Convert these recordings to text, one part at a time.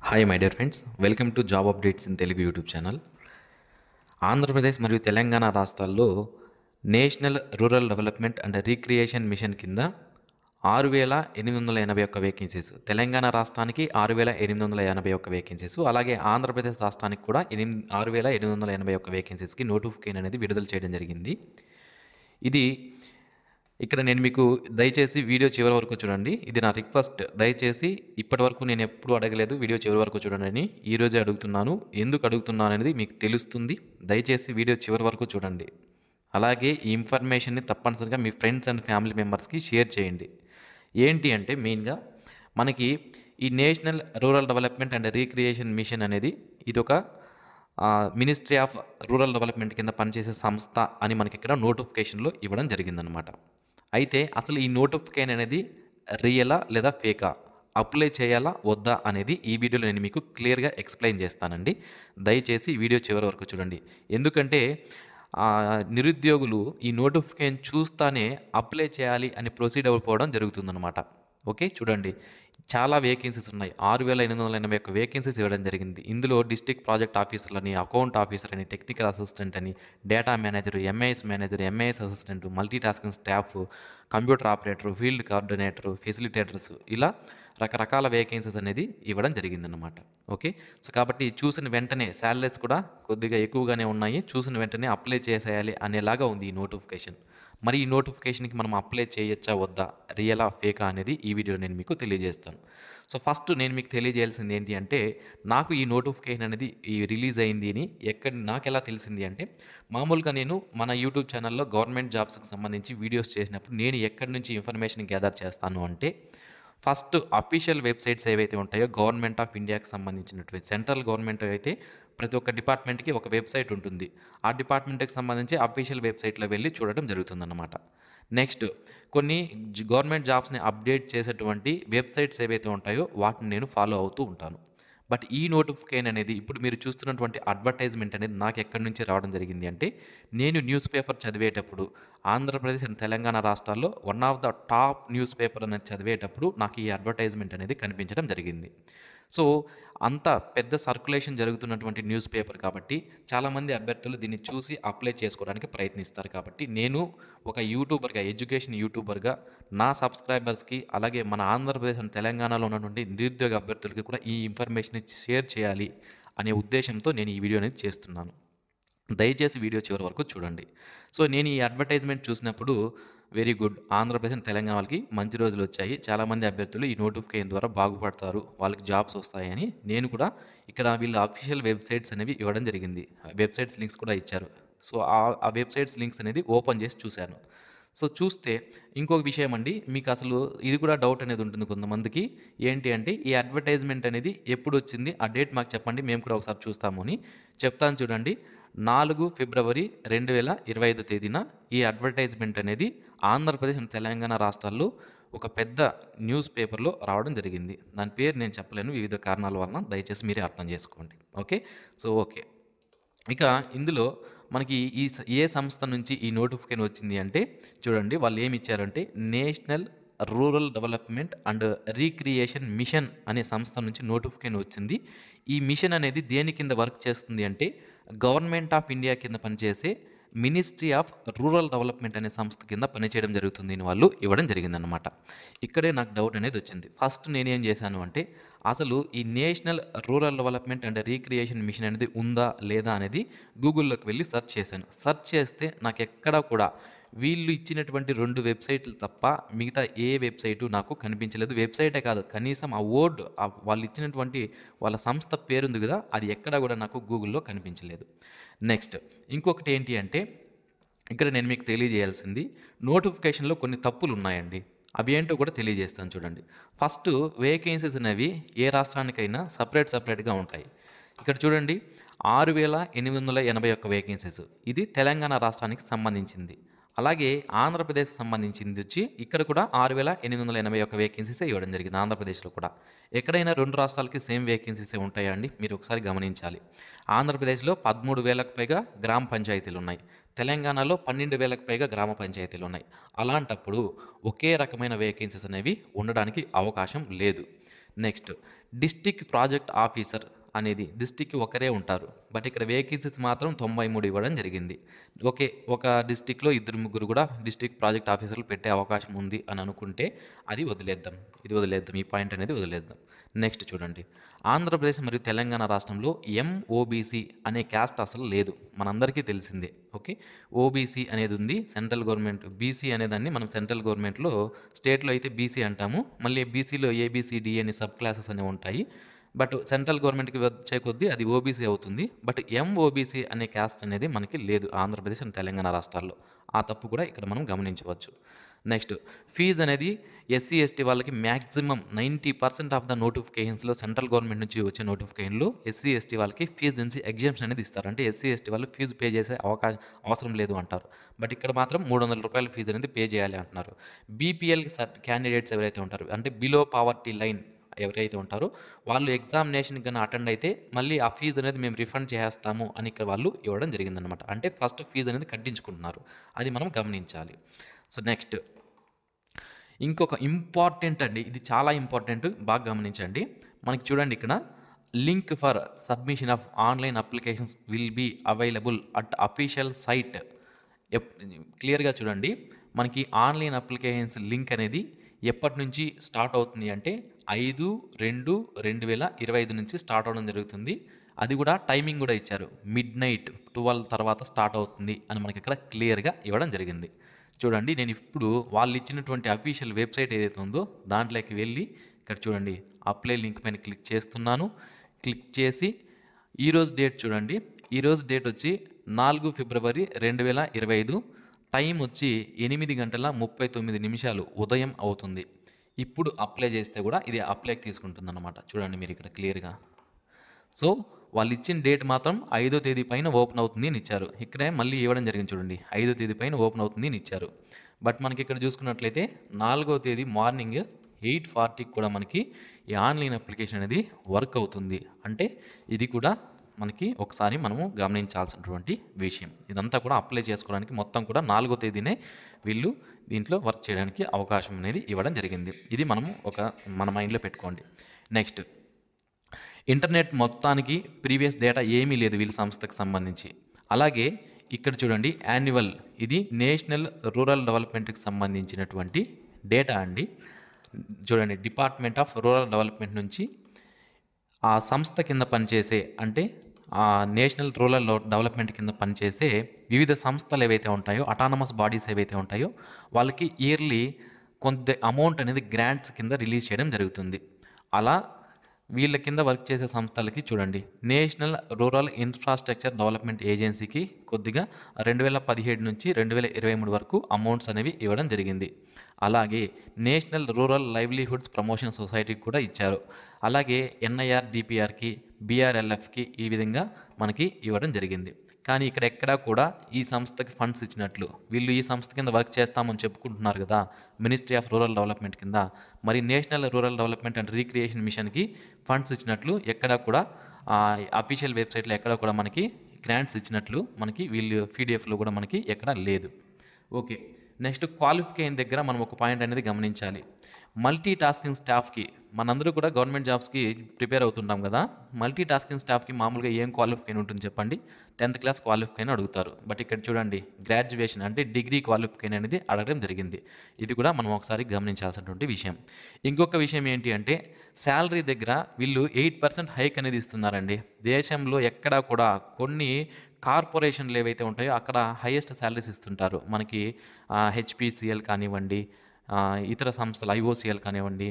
Hi my dear friends, welcome to job updates in Telugu YouTube channel. Andhra Pradesh మరియు తెలంగాణ రాష్ట్రాల్లో national rural development and recreation mission కింద 6,881 vacancies, Telangana రాష్ట్రానికి 6,881 vacancies, అలాగే ఆంధ్రప్రదేశ్ రాష్ట్రానికి కూడా 6,881 వేకెన్సీస్కి నోటిఫికేషన్ అనేది విడుదల చేయడం జరిగింది. ఇది ఇక్కడ నేను మీకు దయచేసి వీడియో చివరి వరకు చూడండి. ఇది నా రిక్వెస్ట్. దయచేసి ఇప్పటి వరకు నేను ఎప్పుడు అడగలేదు, వీడియో చివరి వరకు చూడండి అని ఈరోజే అడుగుతున్నాను. ఎందుకు అడుగుతున్నాను అనేది మీకు తెలుస్తుంది. దయచేసి వీడియో చివరి వరకు చూడండి. అలాగే ఈ ఇన్ఫర్మేషన్ని తప్పనిసరిగా మీ ఫ్రెండ్స్ అండ్ ఫ్యామిలీ మెంబర్స్కి షేర్ చేయండి. ఏంటి అంటే మెయిన్గా మనకి ఈ national rural development and recreation mission అనేది ఇది ఒక మినిస్ట్రీ ఆఫ్ రూరల్ డెవలప్మెంట్ కింద పనిచేసే సంస్థ అని మనకి ఇక్కడ నోటిఫికేషన్లో ఇవ్వడం జరిగిందనమాట. అయితే అసలు ఈ నోటిఫికేషన్ అనేది రియలా లేదా ఫేకా, అప్లై చేయాలా వద్దా అనేది ఈ వీడియోలో నేను మీకు క్లియర్గా ఎక్స్ప్లెయిన్ చేస్తానండి. దయచేసి ఈ వీడియో చివరి వరకు చూడండి. ఎందుకంటే నిరుద్యోగులు ఈ నోటిఫికేషన్ చూస్తానే అప్లై చేయాలి అని ప్రొసీడ్ అయిపోవడం జరుగుతుందన్నమాట. ఓకే, చూడండి, చాలా వేకెన్సీస్ ఉన్నాయి. 6,881 వేకెన్సీస్ ఇవ్వడం జరిగింది. ఇందులో డిస్ట్రిక్ట్ ప్రాజెక్ట్ ఆఫీసర్లని, అకౌంట్ ఆఫీసర్ అని, టెక్నికల్ అసిస్టెంట్ అని, data manager, MIS manager, MIS assistant, multi tasking staff, computer operator, field coordinator, facilitators, ఇలా రకరకాల వేకెన్సీస్ అనేది ఇవ్వడం జరిగిందన్నమాట. ఓకే, సో కాబట్టి చూసిన వెంటనే శాలరీస్ కూడా కొద్దిగా ఎక్కువగానే ఉన్నాయి. చూసిన వెంటనే అప్లై చేసేయాలి అనేలాగా ఉంది ఈ నోటిఫికేషన్. మరి ఈ నోటిఫికేషన్కి మనం అప్లై చేయొచ్చా వద్దా, రియలా ఫేకా అనేది ఈ వీడియోలో నేను మీకు తెలియజేస్తాను. సో ఫస్ట్ నేను మీకు తెలియజేయాల్సింది ఏంటి అంటే, నాకు ఈ నోటిఫికేషన్ అనేది రిలీజ్ అయింది అని నాకు ఎలా తెలిసింది అంటే, మామూలుగా నేను మన యూట్యూబ్ ఛానల్లో గవర్నమెంట్ జాబ్స్కి సంబంధించి వీడియోస్ చేసినప్పుడు నేను ఎక్కడి నుంచి ఇన్ఫర్మేషన్ గ్యాదర్ చేస్తాను అంటే, ఫస్ట్ అఫీషియల్ వెబ్సైట్స్ ఏవైతే ఉంటాయో గవర్నమెంట్ ఆఫ్ ఇండియాకి సంబంధించినటువంటి, సెంట్రల్ గవర్నమెంట్ అయితే ప్రతి ఒక్క డిపార్ట్మెంట్కి ఒక వెబ్సైట్ ఉంటుంది. ఆ డిపార్ట్మెంట్కి సంబంధించి అఫీషియల్ వెబ్సైట్లో వెళ్ళి చూడడం జరుగుతుందన్నమాట. నెక్స్ట్ కొన్ని గవర్నమెంట్ జాబ్స్ని అప్డేట్ చేసేటువంటి వెబ్సైట్స్ ఏవైతే ఉంటాయో వాటిని నేను ఫాలో అవుతూ ఉంటాను. బట్ ఈ నోటిఫికేషన్ అనేది ఇప్పుడు మీరు చూస్తున్నటువంటి అడ్వర్టైజ్మెంట్ అనేది నాకు ఎక్కడి నుంచి రావడం జరిగింది అంటే, నేను న్యూస్ పేపర్ చదివేటప్పుడు ఆంధ్రప్రదేశ్ అండ్ తెలంగాణ రాష్ట్రాల్లో one of the top news paper అనేది చదివేటప్పుడు నాకు ఈ అడ్వర్టైజ్మెంట్ అనేది కనిపించడం జరిగింది. సో అంత పెద్ద సర్క్యులేషన్ జరుగుతున్నటువంటి న్యూస్ పేపర్ కాబట్టి చాలామంది అభ్యర్థులు దీన్ని చూసి అప్లై చేసుకోవడానికి ప్రయత్నిస్తారు. కాబట్టి నేను ఒక యూట్యూబర్గా, ఎడ్యుకేషన్ యూట్యూబర్గా నా సబ్స్క్రైబర్స్కి, అలాగే మన ఆంధ్రప్రదేశ్ అండ్ తెలంగాణలో ఉన్నటువంటి నిరుద్యోగ అభ్యర్థులకి కూడా ఈ ఇన్ఫర్మేషన్ షేర్ చేయాలి అనే ఉద్దేశంతో నేను ఈ వీడియో అనేది చేస్తున్నాను. దయచేసి వీడియో చివరి వరకు చూడండి. సో నేను ఈ అడ్వర్టైజ్మెంట్ చూసినప్పుడు very good, Andhra Pradesh and Telangana వాళ్ళకి మంచి రోజులు వచ్చాయి, చాలామంది అభ్యర్థులు ఈ నోటిఫికేషన్ ద్వారా బాగుపడతారు, వాళ్ళకి జాబ్స్ వస్తాయని నేను కూడా ఇక్కడ వీళ్ళ అఫీషియల్ వెబ్సైట్స్ అనేవి ఇవ్వడం జరిగింది. వెబ్సైట్స్ లింక్స్ కూడా ఇచ్చారు. సో ఆ వెబ్సైట్స్ లింక్స్ అనేది ఓపెన్ చేసి చూశాను. సో చూస్తే ఇంకొక విషయం అండి, మీకు అసలు ఇది కూడా డౌట్ అనేది ఉంటుంది కొంతమందికి. ఏంటి అంటే, ఈ అడ్వర్టైజ్మెంట్ అనేది ఎప్పుడు వచ్చింది, ఆ డేట్ మాకు చెప్పండి, మేము కూడా ఒకసారి చూస్తాము అని చెప్తాను. చూడండి, 4 ఫిబ్రవరి 2025 తేదీన ఈ అడ్వర్టైజ్మెంట్ అనేది ఆంధ్రప్రదేశ్ అండ్ తెలంగాణ రాష్ట్రాల్లో ఒక పెద్ద న్యూస్ పేపర్లో రావడం జరిగింది. దాని పేరు నేను చెప్పలేను, వివిధ కారణాల వలన, దయచేసి మీరే అర్థం చేసుకోండి. ఓకే, సో ఓకే, ఇక ఇందులో మనకి ఏ సంస్థ నుంచి ఈ నోటిఫికేషన్ వచ్చింది అంటే, చూడండి వాళ్ళు ఏమి ఇచ్చారంటే, national rural development and recreation mission అనే సంస్థ నుంచి నోటిఫికేషన్ వచ్చింది. ఈ మిషన్ అనేది దేని కింద వర్క్ చేస్తుంది అంటే, గవర్నమెంట్ ఆఫ్ ఇండియా కింద పనిచేసే మినిస్ట్రీ ఆఫ్ రూరల్ డెవలప్మెంట్ అనే సంస్థ కింద పనిచేయడం జరుగుతుంది అని వాళ్ళు ఇవ్వడం జరిగిందనమాట. ఇక్కడే నాకు డౌట్ అనేది వచ్చింది. ఫస్ట్ నేనేం చేశాను అంటే, అసలు ఈ national rural development and recreation mission అనేది ఉందా లేదా అనేది గూగుల్లోకి వెళ్ళి సెర్చ్ చేశాను. సెర్చ్ చేస్తే నాకు ఎక్కడా కూడా వీళ్ళు ఇచ్చినటువంటి 2 వెబ్సైట్లు తప్ప మిగతా ఏ వెబ్సైటు నాకు కనిపించలేదు. వెబ్సైటే కాదు, కనీసం ఆ వర్డ్, వాళ్ళు ఇచ్చినటువంటి వాళ్ళ సంస్థ పేరుంది కదా, అది ఎక్కడా కూడా నాకు గూగుల్లో కనిపించలేదు. నెక్స్ట్ ఇంకొకటి ఏంటి అంటే, ఇక్కడ నేను మీకు తెలియజేయాల్సింది, నోటిఫికేషన్లో కొన్ని తప్పులు ఉన్నాయండి. అవి ఏంటో కూడా తెలియజేస్తాను చూడండి. ఫస్ట్ వేకెన్సీస్ అనేవి ఏ రాష్ట్రానికైనా సపరేట్గా ఉంటాయి. ఇక్కడ చూడండి, 6,881 వేకెన్సీస్, ఇది తెలంగాణ రాష్ట్రానికి సంబంధించింది. అలాగే ఆంధ్రప్రదేశ్ సంబంధించింది వచ్చి ఇక్కడ కూడా 6,881 వేకెన్సీసే ఇవ్వడం జరిగింది. ఆంధ్రప్రదేశ్లో కూడా ఎక్కడైనా 2 రాష్ట్రాలకి సేమ్ వేకెన్సీసే ఉంటాయా అండి, మీరు ఒకసారి గమనించాలి. ఆంధ్రప్రదేశ్లో 13,000కు పైగా గ్రామ పంచాయతీలు ఉన్నాయి, తెలంగాణలో 12,000కు పైగా గ్రామ పంచాయతీలు ఉన్నాయి. అలాంటప్పుడు ఒకే రకమైన వేకెన్సీస్ అనేవి ఉండడానికి అవకాశం లేదు. నెక్స్ట్ డిస్ట్రిక్ట్ ప్రాజెక్ట్ ఆఫీసర్ అనేది డిస్ట్రిక్ట్కి ఒకరే ఉంటారు. బట్ ఇక్కడ వేకెన్సీస్ మాత్రం 93 ఇవ్వడం జరిగింది. ఓకే, ఒక డిస్ట్రిక్ట్లో 2-3 కూడా డిస్ట్రిక్ట్ ప్రాజెక్ట్ ఆఫీసర్లు పెట్టే అవకాశం ఉంది అని అనుకుంటే అది వదిలేద్దాం, ఈ పాయింట్ అనేది వదిలేద్దాం. నెక్స్ట్ చూడండి, ఆంధ్రప్రదేశ్ మరియు తెలంగాణ రాష్ట్రంలో ఎంఓబీసీ అనే క్యాస్ట్ అసలు లేదు, మనందరికీ తెలిసిందే. ఓకే, ఓబీసీ అనేది ఉంది సెంట్రల్ గవర్నమెంట్, బీసీ అనేదాన్ని మనం సెంట్రల్ గవర్నమెంట్లో, స్టేట్లో అయితే బీసీ అంటాము. మళ్ళీ బీసీలో ఏబీసీడీ అనే సబ్ క్లాసెస్ అనేవి ఉంటాయి. బట్ సెంట్రల్ గవర్నమెంట్కి వచ్చే కొద్దీ అది ఓబీసీ అవుతుంది. బట్ ఎంఓబీసీ అనే క్యాస్ట్ అనేది మనకి లేదు ఆంధ్రప్రదేశ్ అండ్ తెలంగాణ రాష్ట్రాల్లో. ఆ తప్పు కూడా ఇక్కడ మనం గమనించవచ్చు. నెక్స్ట్, ఫీజు అనేది ఎస్సీ ఎస్టీ వాళ్ళకి మ్యాక్సిమం 90% ఆఫ్ ద నోటిఫికేషన్స్లో, సెంట్రల్ గవర్నమెంట్ నుంచి వచ్చే నోటిఫికేషన్లో ఎస్సీ ఎస్టీ వాళ్ళకి ఫీజు నుంచి ఎగ్జామ్షన్ అనేది ఇస్తారు. అంటే ఎస్సీ ఎస్టీ వాళ్ళు ఫీజు పే చేసే అవసరం లేదు అంటారు. బట్ ఇక్కడ మాత్రం 300 రూపాయల ఫీజు అనేది పే చేయాలి అంటున్నారు. బీపీఎల్ క్యాండిడేట్స్ ఎవరైతే ఉంటారో, అంటే బిలో పావర్టీ లైన్ ఎవరైతే ఉంటారో వాళ్ళు ఎగ్జామినేషన్కి కానీ అటెండ్ అయితే మళ్ళీ ఆ ఫీజు అనేది మేము రిఫండ్ చేస్తాము అని ఇక్కడ వాళ్ళు ఇవ్వడం జరిగిందనమాట. అంటే ఫస్ట్ ఫీజు అనేది కట్టించుకుంటున్నారు, అది మనం గమనించాలి. సో నెక్స్ట్ ఇంకొక ఇంపార్టెంట్ అండి, ఇది చాలా ఇంపార్టెంట్, బాగా గమనించండి. మనకి చూడండి ఇక్కడ link for submission of online applications will be available at official site. క్లియర్గా చూడండి, మనకి ఆన్లైన్ అప్లికేషన్స్ లింక్ అనేది ఎప్పటి నుంచి స్టార్ట్ అవుతుంది అంటే 5/2/2025 నుంచి స్టార్ట్ అవడం జరుగుతుంది. అది కూడా టైమింగ్ కూడా ఇచ్చారు, midnight 12 తర్వాత స్టార్ట్ అవుతుంది అని మనకి ఇక్కడ క్లియర్గా ఇవ్వడం జరిగింది. చూడండి, నేను ఇప్పుడు వాళ్ళు ఇచ్చినటువంటి అఫీషియల్ వెబ్సైట్ ఏదైతే ఉందో దాంట్లోకి వెళ్ళి ఇక్కడ చూడండి అప్లై లింక్ పైన క్లిక్ చేస్తున్నాను. క్లిక్ చేసి ఈరోజు డేట్ చూడండి, ఈరోజు డేట్ వచ్చి 4 ఫిబ్రవరి 2025, టైం వచ్చి 8:39 ఉదయం అవుతుంది. ఇప్పుడు అప్లై చేస్తే కూడా ఇది అప్లైకి తీసుకుంటుంది అన్నమాట. చూడండి మీరు ఇక్కడ క్లియర్గా. సో వాళ్ళు ఇచ్చిన డేట్ మాత్రం 5వ తేదీ పైన ఓపెన్ అవుతుంది అని ఇచ్చారు. ఇక్కడే మళ్ళీ ఇవ్వడం జరిగింది చూడండి, 5వ తేదీ పైన ఓపెన్ అవుతుంది అని ఇచ్చారు. బట్ మనకి ఇక్కడ చూసుకున్నట్లయితే 4వ తేదీ మార్నింగ్ 8:40కి కూడా మనకి ఈ ఆన్లైన్ అప్లికేషన్ అనేది వర్క్ అవుతుంది. అంటే ఇది కూడా మనకి ఒకసారి మనము గమనించాల్సినటువంటి విషయం. ఇదంతా కూడా అప్లై చేసుకోవడానికి మొత్తం కూడా 4వ తేదీనే వీళ్ళు దీంట్లో వర్క్ చేయడానికి అవకాశం అనేది ఇవ్వడం జరిగింది. ఇది మనము మన మైండ్లో పెట్టుకోండి. నెక్స్ట్, ఇంటర్నెట్ మొత్తానికి ప్రీవియస్ డేటా ఏమీ లేదు వీళ్ళ సంస్థకు సంబంధించి. అలాగే ఇక్కడ చూడండి యాన్యువల్, ఇది నేషనల్ రూరల్ డెవలప్మెంట్కి సంబంధించినటువంటి డేటా అండి. చూడండి, డిపార్ట్మెంట్ ఆఫ్ రూరల్ డెవలప్మెంట్ నుంచి ఆ సంస్థ కింద పనిచేసే, అంటే ఆ నేషనల్ రూరల్ డెవలప్మెంట్ కింద పనిచేసే వివిధ సంస్థలు ఏవైతే ఉంటాయో, అటానమస్ బాడీస్ ఏవైతే ఉంటాయో వాళ్ళకి ఇయర్లీ కొంత అమౌంట్ అనేది గ్రాంట్స్ కింద రిలీజ్ చేయడం జరుగుతుంది. అలా వీళ్ళ కింద వర్క్ చేసే సంస్థలకి చూడండి, నేషనల్ రూరల్ ఇన్ఫ్రాస్ట్రక్చర్ డెవలప్మెంట్ ఏజెన్సీకి కొద్దిగా 2017 నుంచి 2023 వరకు అమౌంట్స్ అనేవి ఇవ్వడం జరిగింది. అలాగే నేషనల్ రూరల్ లైవ్లీహుడ్స్ ప్రమోషన్ సొసైటీకి కూడా ఇచ్చారు. అలాగే ఎన్ఐఆర్ డిపిఆర్కి, బీఆర్ఎల్ఎఫ్కి ఈ విధంగా మనకి ఇవ్వడం జరిగింది. కానీ ఇక్కడ ఎక్కడా కూడా ఈ సంస్థకి ఫండ్స్ ఇచ్చినట్లు, వీళ్ళు ఈ సంస్థ కింద వర్క్ చేస్తామని చెప్పుకుంటున్నారు కదా మినిస్ట్రీ ఆఫ్ రూరల్ డెవలప్మెంట్ కింద, మరి national rural development and recreation మిషన్కి ఫండ్స్ ఇచ్చినట్లు ఎక్కడా కూడా అఫీషియల్ వెబ్సైట్లో ఎక్కడా కూడా మనకి గ్రాంట్స్ ఇచ్చినట్లు మనకి వీళ్ళు పీడిఎఫ్లో కూడా మనకి ఎక్కడా లేదు. ఓకే, నెక్స్ట్ క్వాలిఫికేషన్ దగ్గర మనం ఒక పాయింట్ అనేది గమనించాలి. మల్టీ టాస్కింగ్ స్టాఫ్కి, మనందరూ కూడా గవర్నమెంట్ జాబ్స్కి ప్రిపేర్ అవుతుంటాం కదా, మల్టీ టాస్కింగ్ స్టాఫ్కి మామూలుగా ఏం క్వాలిఫికేషన్ ఉంటుంది చెప్పండి? 10th క్లాస్ క్వాలిఫికేషన్ అడుగుతారు. బట్ ఇక్కడ చూడండి గ్రాడ్యుయేషన్ అంటే డిగ్రీ క్వాలిఫికేషన్ అనేది అడగడం జరిగింది. ఇది కూడా మనం ఒకసారి గమనించాల్సినటువంటి విషయం. ఇంకొక విషయం ఏంటి అంటే శాలరీ దగ్గర వీళ్ళు 8% హైక్ అనేది ఇస్తున్నారండి. దేశంలో ఎక్కడా కూడా కొన్ని కార్పొరేషన్లు ఏవైతే ఉంటాయో అక్కడ హైయెస్ట్ శాలరీస్ ఇస్తుంటారు. మనకి హెచ్పిసిఎల్ కానివ్వండి, ఇతర సంస్థలు ఐఓసిఎల్ కానివ్వండి,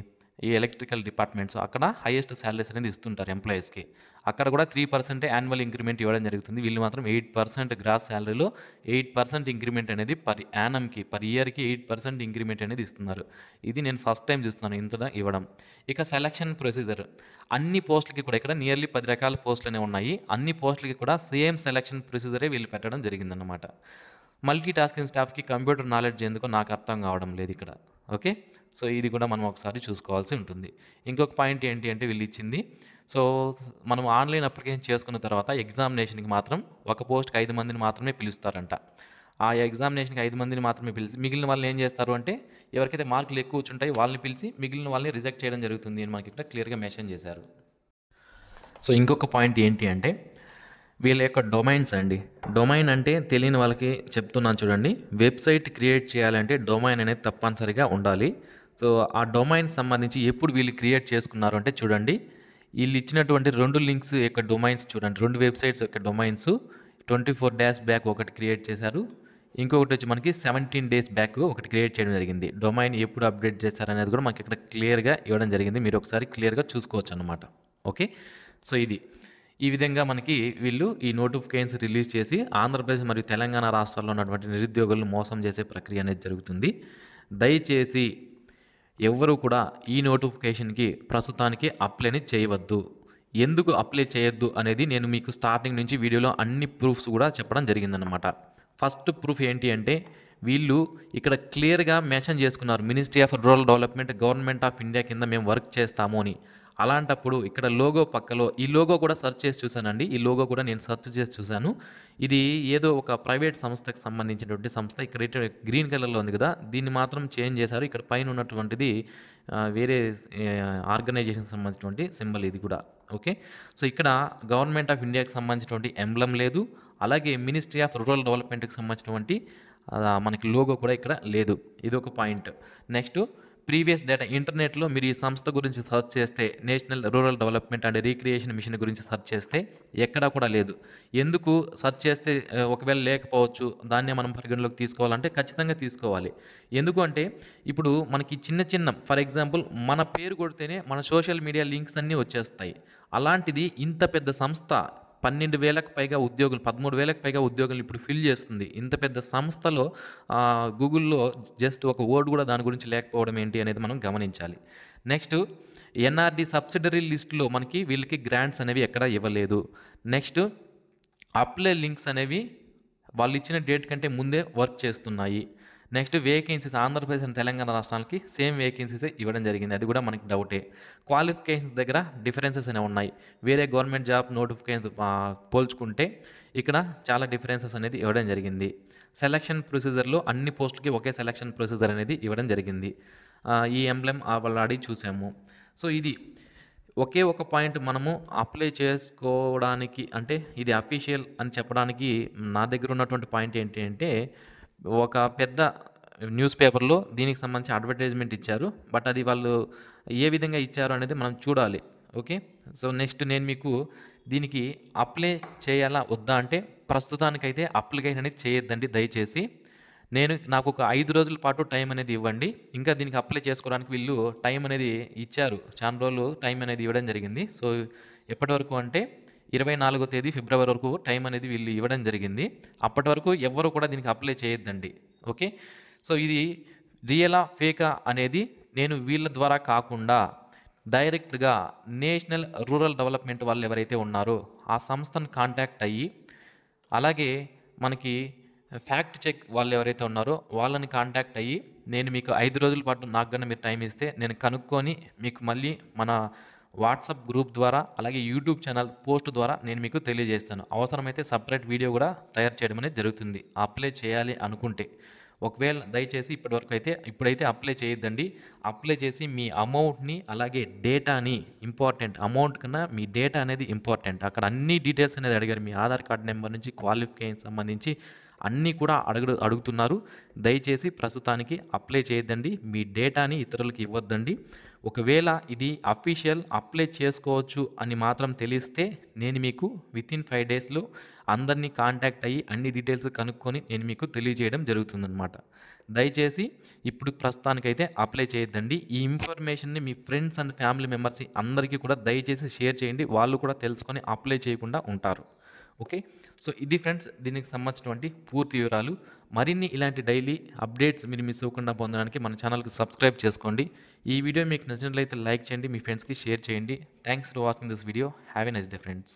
ఈ ఎలక్ట్రికల్ డిపార్ట్మెంట్స్ అక్కడ హైయెస్ట్ శాలరీస్ అనేది ఇస్తుంటారు ఎంప్లాయీస్కి. అక్కడ కూడా 3% యాన్యువల్ ఇంక్రిమెంట్ ఇవ్వడం జరుగుతుంది. వీళ్ళు మాత్రం 8% గ్రాస్ శాలరీలో 8% ఇంక్రిమెంట్ అనేది పర్ యానమ్కి, పర్ ఇయర్కి 8% ఇంక్రిమెంట్ అనేది ఇస్తున్నారు. ఇది నేను ఫస్ట్ టైం చూస్తున్నాను ఇంతగా ఇవ్వడం. ఇక సెలక్షన్ ప్రొసీజర్, అన్ని పోస్టులకి కూడా ఇక్కడ నియర్లీ 10 రకాల పోస్టులు అనేవి ఉన్నాయి. అన్ని పోస్టులకి కూడా సేమ్ సెలక్షన్ ప్రొసీజరే వీళ్ళు పెట్టడం జరిగిందన్నమాట. మల్టీ టాస్కింగ్ స్టాఫ్కి కంప్యూటర్ నాలెడ్జ్ ఎందుకో నాకు అర్థం కావడం లేదు ఇక్కడ. ఓకే, సో ఇది కూడా మనం ఒకసారి చూసుకోవాల్సి ఉంటుంది. ఇంకొక పాయింట్ ఏంటి అంటే వీళ్ళు ఇచ్చింది, సో మనం ఆన్లైన్ అప్లికేషన్ చేసుకున్న తర్వాత ఎగ్జామినేషన్కి మాత్రం ఒక పోస్ట్కి 5 మందిని మాత్రమే పిలుస్తారంట. ఆ ఎగ్జామినేషన్‌కి 5 మందిని మాత్రమే పిలిచి మిగిలిన వాళ్ళని ఏం చేస్తారు అంటే ఎవరికైతే మార్కులు ఎక్కువ వచ్చుంటాయో వాళ్ళని పిలిచి మిగిలిన వాళ్ళని రిజెక్ట్ చేయడం జరుగుతుంది అని మనకి ఇక్కడ క్లియర్‌గా మెన్షన్ చేశారు. సో ఇంకొక పాయింట్ ఏంటి అంటే వీళ్ళ యొక్క డొమైన్స్ అండి. డొమైన్ అంటే తెలియని వాళ్ళకి చెప్తున్నాను చూడండి. వెబ్‌సైట్ క్రియేట్ చేయాలంటే డొమైన్ అనేది తప్పనిసరిగా ఉండాలి. సో ఆ డొమైన్ సంబంధించి ఎప్పుడు వీళ్ళు క్రియేట్ చేసుకున్నారు అంటే చూడండి. వీళ్ళు ఇచ్చినటువంటి 2 లింక్స్ యొక్క డొమైన్స్ చూడండి. 2 వెబ్‌సైట్స్ యొక్క డొమైన్స్ 24 డేస్ బ్యాక్ ఒకటి క్రియేట్ చేశారు. ఇంకొకటి వచ్చి మనకి 17 డేస్ బ్యాక్ ఒకటి క్రియేట్ చేయడం జరిగింది. డొమైన్ ఎప్పుడు అప్డేట్ చేశారనేది కూడా మనకి ఇక్కడ క్లియర్‌గా ఇవ్వడం జరిగింది. మీరు ఒకసారి క్లియర్‌గా చూసుకోవచ్చన్నమాట. ఓకే. సో ఇది. ఈ విధంగా మనకి వీళ్ళు ఈ నోటిఫికేషన్స్ రిలీజ్ చేసి ఆంధ్రప్రదేశ్ మరియు తెలంగాణ రాష్ట్రాల్లో ఉన్నటువంటి నిరుద్యోగులను మోసం చేసే ప్రక్రియ అనేది జరుగుతుంది. దయచేసి ఎవ్వరూ కూడా ఈ నోటిఫికేషన్‌కి ప్రస్తుతానికి అప్లైని చేయవద్దు. ఎందుకు అప్లై చేయొద్దు అనేది నేను మీకు స్టార్టింగ్ నుంచి వీడియోలో అన్ని ప్రూఫ్స్ కూడా చెప్పడం జరిగిందనమాట. ఫస్ట్ ప్రూఫ్ ఏంటి అంటే వీళ్ళు ఇక్కడ క్లియర్‌గా మెన్షన్ చేసుకున్నారు. Ministry of rural development, government of India కింద మేము వర్క్ చేస్తాము అని. అలాంటప్పుడు ఇక్కడ లోగో పక్కలో ఈ లోగో కూడా సెర్చ్ చేసి చూశానండి. ఈ లోగో కూడా నేను సెర్చ్ చేసి చూశాను. ఇది ఏదో ఒక ప్రైవేట్ సంస్థకి సంబంధించినటువంటి సంస్థ. ఇక్కడ గ్రీన్ కలర్‌లో ఉంది కదా! దీన్ని మాత్రం చేంజ్ చేశారు. ఇక్కడ పైన ఉన్నటువంటిది వేరే ఆర్గనైజేషన్‌కి సంబంధించినటువంటి సింబల్ ఇది కూడా. ఓకే. సో ఇక్కడ గవర్నమెంట్ ఆఫ్ ఇండియాకి సంబంధించినటువంటి ఎంబ్లమ్ లేదు. అలాగే మినిస్ట్రీ ఆఫ్ రూరల్ డెవలప్మెంట్‌కి సంబంధించినటువంటి మనకి లోగో కూడా ఇక్కడ లేదు. ఇదొక పాయింట్. నెక్స్ట్ ప్రీవియస్ డేటా ఇంటర్నెట్లో మీరు ఈ సంస్థ గురించి సెర్చ్ చేస్తే national rural development and recreation mission గురించి సెర్చ్ చేస్తే ఎక్కడా కూడా లేదు. ఎందుకు సెర్చ్ చేస్తే ఒకవేళ లేకపోవచ్చు దాన్నే మనం పరిగణలోకి తీసుకోవాలంటే ఖచ్చితంగా తీసుకోవాలి. ఎందుకు అంటే ఇప్పుడు మనకి చిన్న చిన్న ఫర్ ఎగ్జాంపుల్ మన పేరు కొడితేనే మన సోషల్ మీడియా లింక్స్ అన్నీ వచ్చేస్తాయి. అలాంటిది ఇంత పెద్ద సంస్థ 12,000కు పైగా ఉద్యోగులు 13,000కు పైగా ఉద్యోగులు ఇప్పుడు ఫిల్ చేస్తుంది. ఇంత పెద్ద సంస్థలో గూగుల్‌లో జస్ట్ ఒక వర్డ్ కూడా దాని గురించి లేకపోవడం ఏంటి అనేది మనం గమనించాలి. నెక్స్ట్ ఎన్ఆర్‌డి సబ్సిడరీ లిస్ట్‌లో మనకి వీళ్ళకి గ్రాంట్స్ అనేవి ఎక్కడా ఇవ్వలేదు. నెక్స్ట్ అప్లై లింక్స్ అనేవి వాళ్ళు ఇచ్చిన డేట్ కంటే ముందే వర్క్ చేస్తున్నాయి. Next vacancies Andhra Pradesh and Telangana రాష్ట్రాలకి సేమ్ వేకెన్సీసే ఇవ్వడం జరిగింది. అది కూడా మనకి డౌటే. క్వాలిఫికేషన్స్ దగ్గర డిఫరెన్సెస్ అనేవి ఉన్నాయి. వేరే గవర్నమెంట్ జాబ్ నోటిఫికేషన్స్ పోల్చుకుంటే ఇక్కడ చాలా డిఫరెన్సెస్ అనేది ఇవ్వడం జరిగింది. సెలక్షన్ ప్రొసీజర్లో అన్ని పోస్టులకి ఒకే సెలక్షన్ ప్రొసీజర్ అనేది ఇవ్వడం జరిగింది. ఈ ఎంబ్లెమ్ వాళ్ళు అడిగి చూసాము. సో ఇది ఒకే ఒక పాయింట్ మనము అప్లై చేసుకోవడానికి అంటే ఇది అఫీషియల్ అని చెప్పడానికి నా దగ్గర ఉన్నటువంటి పాయింట్ ఏంటి అంటే ఒక పెద్ద న్యూస్ పేపర్‌లో దీనికి సంబంధించి అడ్వర్టైజ్‌మెంట్ ఇచ్చారు. బట్ అది వాళ్ళు ఏ విధంగా ఇచ్చారు అనేది మనం చూడాలి. ఓకే. సో నెక్స్ట్ నేను మీకు దీనికి అప్లై చేయాలా వద్దా అంటే ప్రస్తుతానికైతే అప్లికేషన్ అనేది చేయొద్దండి దయచేసి. నాకు ఒక 5 రోజుల పాటు టైం అనేది ఇవ్వండి. ఇంకా దీనికి అప్లై చేసుకోవడానికి వీళ్ళు టైం అనేది ఇచ్చారు. చాలా రోజులు టైం అనేది ఇవ్వడం జరిగింది. సో ఎప్పటి వరకు అంటే 24వ తేదీ ఫిబ్రవరి వరకు టైం అనేది వీళ్ళు ఇవ్వడం జరిగింది. అప్పటి వరకు ఎవ్వరు కూడా దీనికి అప్లై చేయొద్దండి. ఓకే. సో ఇది రియలా ఫేకా అనేది నేను వీళ్ళ ద్వారా కాకుండా డైరెక్ట్‌గా నేషనల్ రూరల్ డెవలప్మెంట్ వాళ్ళు ఎవరైతే ఉన్నారో ఆ సంస్థను కాంటాక్ట్ అయ్యి అలాగే మనకి ఫ్యాక్ట్ చెక్ వాళ్ళు ఎవరైతే ఉన్నారో వాళ్ళని కాంటాక్ట్ అయ్యి నేను మీకు 5 రోజుల పాటు నాకు గనుక మీరు టైం ఇస్తే నేను కనుక్కొని మీకు మళ్ళీ మన వాట్సాప్ గ్రూప్ ద్వారా అలాగే యూట్యూబ్ ఛానల్ పోస్ట్ ద్వారా నేను మీకు తెలియజేస్తాను. అవసరమైతే సపరేట్ వీడియో కూడా తయారు చేయడం అనేది జరుగుతుంది అప్లై చేయాలి అనుకుంటే. ఒకవేళ దయచేసి ఇప్పుడైతే అప్లై చేయొద్దండి. అప్లై చేసి మీ అమౌంట్‌ని అలాగే డేటాని ఇంపార్టెంట్ అమౌంట్ కన్నా మీ డేటా అనేది ఇంపార్టెంట్. అక్కడ అన్ని డీటెయిల్స్ అనేది అడిగారు. మీ ఆధార్ కార్డ్ నెంబర్ నుంచి క్వాలిఫికేషన్ సంబంధించి అన్నీ కూడా అడుగుతున్నారు. దయచేసి ప్రస్తుతానికి అప్లై చేయొద్దండి. మీ డేటాని ఇతరులకు ఇవ్వద్దండి. ఒకవేళ ఇది అఫీషియల్ అప్లై చేసుకోవచ్చు అని మాత్రం తెలిస్తే నేను మీకు వితిన్ 5 డేస్‌లో అందరినీ కాంటాక్ట్ అయ్యి అన్ని డీటెయిల్స్ కనుక్కొని నేను మీకు తెలియజేయడం జరుగుతుందన్నమాట. దయచేసి ఇప్పుడు ప్రస్తుతానికైతే అప్లై చేయొద్దండి. ఈ ఇన్ఫర్మేషన్‌ని మీ ఫ్రెండ్స్ అండ్ ఫ్యామిలీ మెంబర్స్ అందరికీ కూడా దయచేసి షేర్ చేయండి. వాళ్ళు కూడా తెలుసుకొని అప్లై చేయకుండా ఉంటారు. ఓకే. సో ఇది ఫ్రెండ్స్ దీనికి సంబంధించినటువంటి పూర్తి వివరాలు. మరిన్ని ఇలాంటి డైలీ అప్డేట్స్ మీరు మిస్ అవ్వకుండా పొందడానికి మన ఛానల్‌కి సబ్స్క్రైబ్ చేసుకోండి. ఈ వీడియో మీకు నచ్చినట్లయితే లైక్ చేయండి. మీ ఫ్రెండ్స్‌కి షేర్ చేయండి. Thanks for watching this video. Have a nice day friends.